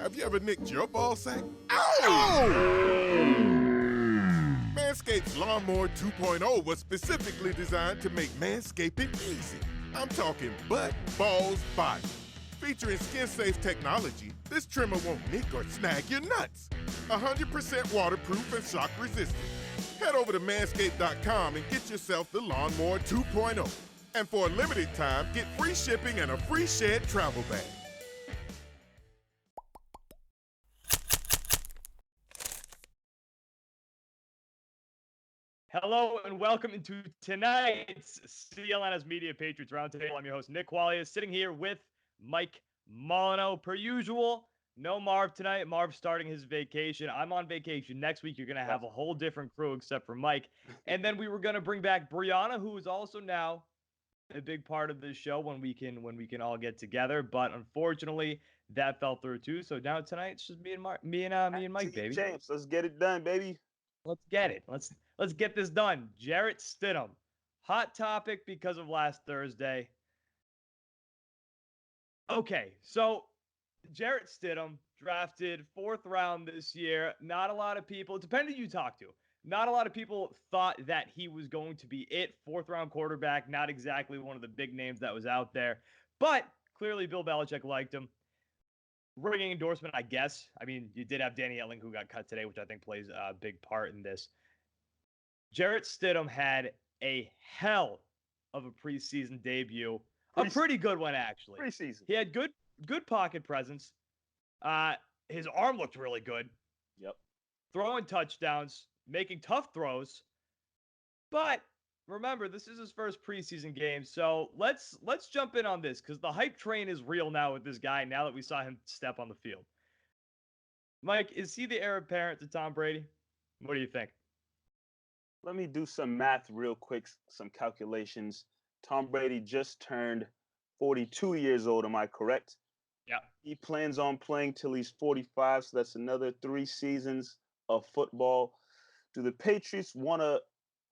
Have you ever nicked your ball sack? Ow! Manscaped's Lawnmower 2.0 was specifically designed to make manscaping easy. I'm talking butt, balls, body. Featuring skin-safe technology, this trimmer won't nick or snag your nuts. 100% waterproof and shock resistant. Head over to manscaped.com and get yourself the Lawnmower 2.0. And for a limited time, get free shipping and a free Shed travel bag. Hello and welcome into tonight's CLNS Media Patriots Roundtable. I'm your host, Nick Qualia, sitting here with Mike Molyneux. Per usual, no Marv tonight. Marv's starting his vacation. I'm on vacation. Next week, you're going to have a whole different crew except for Mike. And then we were going to bring back Brianna, who is also now a big part of this show when we can all get together. But unfortunately, that fell through too. So now tonight, it's just me and Mike, baby. James, let's get it done, baby. Let's get it. Let's get this done. Jarrett Stidham, hot topic because of last Thursday. Okay, so Jarrett Stidham drafted 4th round this year. Not a lot of people, depending who you talk to, not a lot of people thought that he was going to be it. 4th round quarterback, not exactly one of the big names that was out there, but clearly Bill Belichick liked him. Ringing endorsement, I guess. I mean, you did have Danny Etling, who got cut today, which I think plays a big part in this. Jarrett Stidham had a hell of a preseason debut. A pretty good one, actually. Preseason. He had good pocket presence. His arm looked really good. Yep. Throwing touchdowns, making tough throws. But remember, this is his first preseason game, so let's jump in on this because the hype train is real now with this guy. Now that we saw him step on the field, Mike, is he the heir apparent to Tom Brady? What do you think? Let me do some math real quick, some calculations. Tom Brady just turned 42 years old. Am I correct? Yeah. He plans on playing till he's 45, so that's another 3 seasons of football. Do the Patriots want to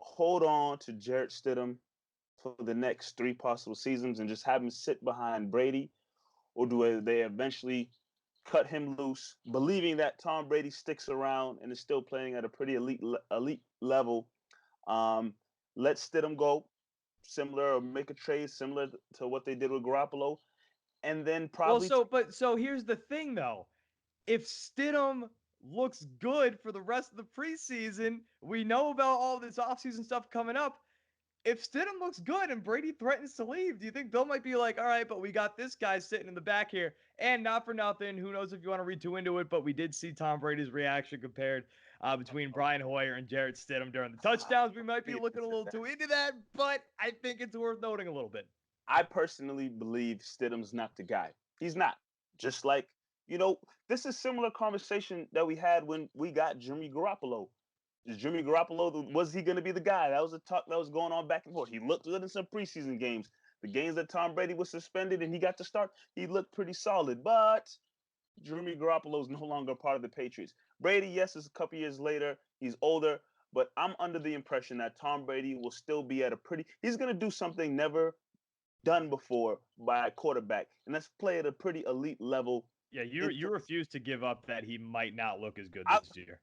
hold on to Jarrett Stidham for the next 3 possible seasons and just have him sit behind Brady? Or do they eventually cut him loose, believing that Tom Brady sticks around and is still playing at a pretty elite level? Let Stidham go, similar, or make a trade similar to what they did with Garoppolo, and then probably. So here's the thing though, if Stidham looks good for the rest of the preseason, we know about all this offseason stuff coming up. If Stidham looks good and Brady threatens to leave, do you think Bill might be like, all right, but we got this guy sitting in the back here? And not for nothing, who knows if you want to read too into it, but we did see Tom Brady's reaction compared between Brian Hoyer and Jarrett Stidham during the touchdowns. We might be looking a little too into that, but I think it's worth noting a little bit. I personally believe Stidham's not the guy. He's not. Just like, this is similar conversation that we had when we got Jimmy Garoppolo. Is Jimmy Garoppolo, was he going to be the guy? That was a talk that was going on back and forth. He looked good in some preseason games. The games that Tom Brady was suspended and he got to start, he looked pretty solid. But Jimmy Garoppolo is no longer part of the Patriots. Brady, yes, is a couple years later. He's older. But I'm under the impression that Tom Brady will still be at he's going to do something never done before by a quarterback. And let's play at a pretty elite level. Yeah, you refuse to give up that he might not look as good this year.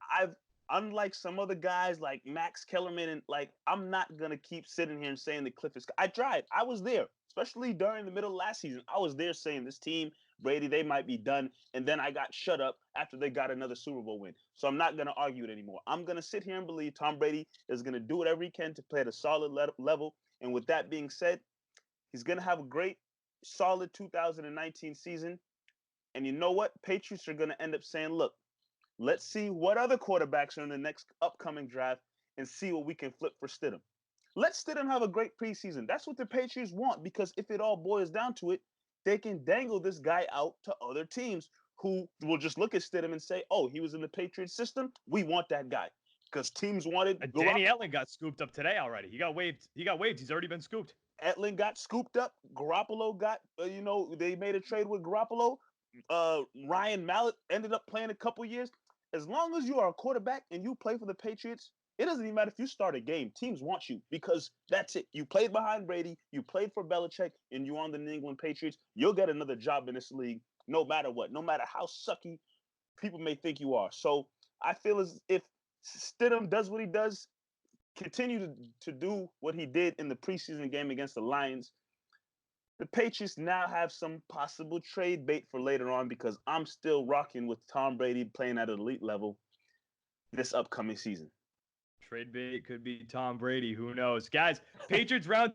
Unlike some other guys like Max Kellerman, and I'm not going to keep sitting here and saying the cliff is. I tried. I was there, especially during the middle of last season. I was there saying this team, Brady, they might be done. And then I got shut up after they got another Super Bowl win. So I'm not going to argue it anymore. I'm going to sit here and believe Tom Brady is going to do whatever he can to play at a solid level. And with that being said, he's going to have a great, solid 2019 season. And you know what? Patriots are going to end up saying, look, let's see what other quarterbacks are in the next upcoming draft and see what we can flip for Stidham. Let Stidham have a great preseason. That's what the Patriots want, because if it all boils down to it, they can dangle this guy out to other teams who will just look at Stidham and say, oh, he was in the Patriots system. We want that guy. Because teams wanted. Danny Etling got scooped up today already. He got waived. He's already been scooped. Etling got scooped up. Garoppolo got, they made a trade with Garoppolo. Ryan Mallett ended up playing a couple years. As long as you are a quarterback and you play for the Patriots, it doesn't even matter if you start a game. Teams want you because that's it. You played behind Brady, you played for Belichick, and you're on the New England Patriots. You'll get another job in this league no matter what, no matter how sucky people may think you are. So I feel as if Stidham does what he does, continue to do what he did in the preseason game against the Lions, the Patriots now have some possible trade bait for later on because I'm still rocking with Tom Brady playing at an elite level this upcoming season. Trade bait could be Tom Brady. Who knows? Guys, Patriots Roundtable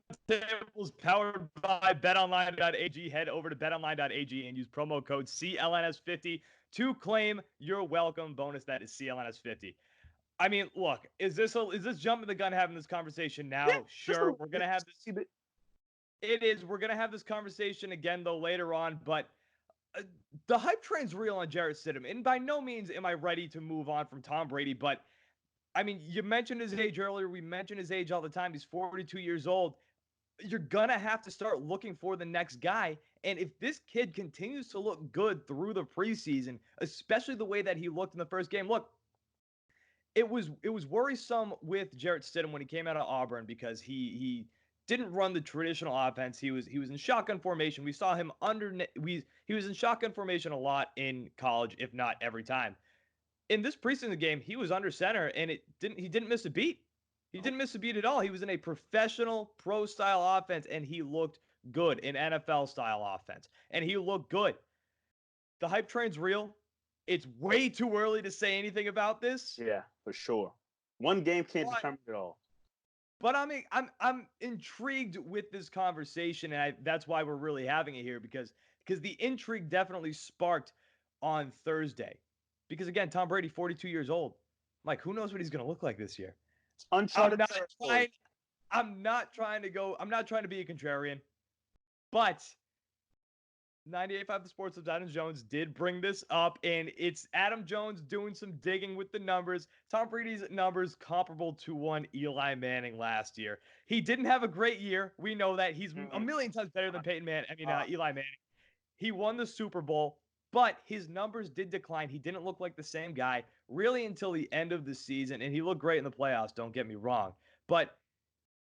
is powered by betonline.ag. Head over to betonline.ag and use promo code CLNS50 to claim your welcome bonus. That is CLNS50. I mean, look, is this jumping the gun having this conversation now? Yeah, sure, we're going to have this. It is. We're going to have this conversation again, though, later on. But the hype train's real on Jarrett Stidham. And by no means am I ready to move on from Tom Brady. But I mean, you mentioned his age earlier. We mention his age all the time. He's 42 years old. You're going to have to start looking for the next guy. And if this kid continues to look good through the preseason, especially the way that he looked in the first game, look, it was worrisome with Jarrett Stidham when he came out of Auburn because he didn't run the traditional offense. He was in shotgun formation. We saw him he was in shotgun formation a lot in college, if not every time. In this preseason game, he was under center, and he didn't miss a beat. He didn't miss a beat at all. He was in a professional pro style offense, and he looked good in NFL style offense, and he looked good. The hype train's real. It's way too early to say anything about this. Yeah, for sure. One game can't determine it all. But I mean, I'm intrigued with this conversation, and that's why we're really having it here because the intrigue definitely sparked on Thursday. Because again, Tom Brady, 42 years old. Like, who knows what he's going to look like this year? It's uncharted territory. I'm not trying to be a contrarian, but 98.5 The Sports of Adam Jones did bring this up, and it's Adam Jones doing some digging with the numbers. Tom Brady's numbers comparable to one Eli Manning last year. He didn't have a great year. We know that. He's a million times better than Eli Manning. He won the Super Bowl, but his numbers did decline. He didn't look like the same guy really until the end of the season, and he looked great in the playoffs, don't get me wrong. But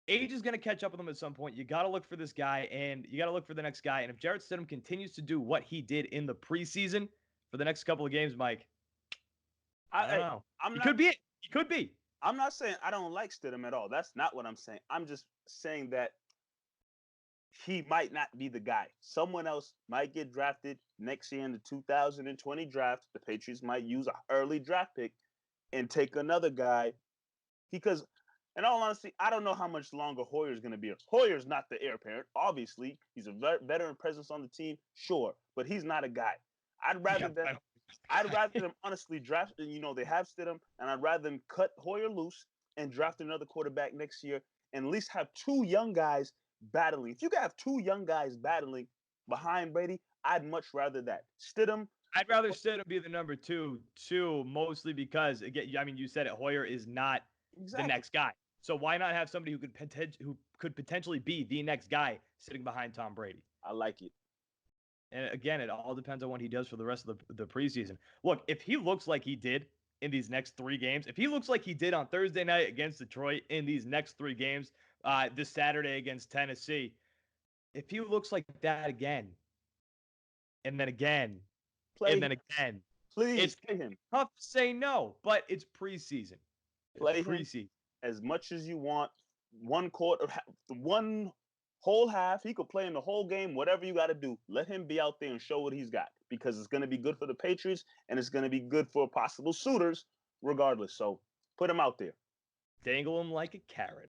age is going to catch up with him at some point. You got to look for this guy, and you got to look for the next guy. And if Jarrett Stidham continues to do what he did in the preseason for the next couple of games, Mike, I don't know. He could be it. He could be. I'm not saying I don't like Stidham at all. That's not what I'm saying. I'm just saying that he might not be the guy. Someone else might get drafted next year in the 2020 draft. The Patriots might use an early draft pick and take another guy because, in all honesty, I don't know how much longer Hoyer's going to be. Hoyer's not the heir apparent. Obviously, he's a veteran presence on the team, sure, but he's not a guy. I'd rather them honestly draft. They have Stidham, and I'd rather them cut Hoyer loose and draft another quarterback next year, and at least have two young guys battling. If you could have two young guys battling behind Brady, I'd much rather that. Stidham. I'd rather Stidham be the number two, mostly because, again, I mean, you said it, Hoyer is not the next guy. So why not have somebody who could potentially be the next guy sitting behind Tom Brady? I like it. And again, it all depends on what he does for the rest of the preseason. Look, if he looks like he did in these next 3 games, if he looks like he did on Thursday night against Detroit in these next 3 games, this Saturday against Tennessee, if he looks like that again, and then again, and then again, please play him. Tough to say no, but it's preseason. Play him as much as you want. One whole half, he could play in the whole game, whatever you got to do. Let him be out there and show what he's got because it's going to be good for the Patriots and it's going to be good for possible suitors regardless. So put him out there. Dangle him like a carrot.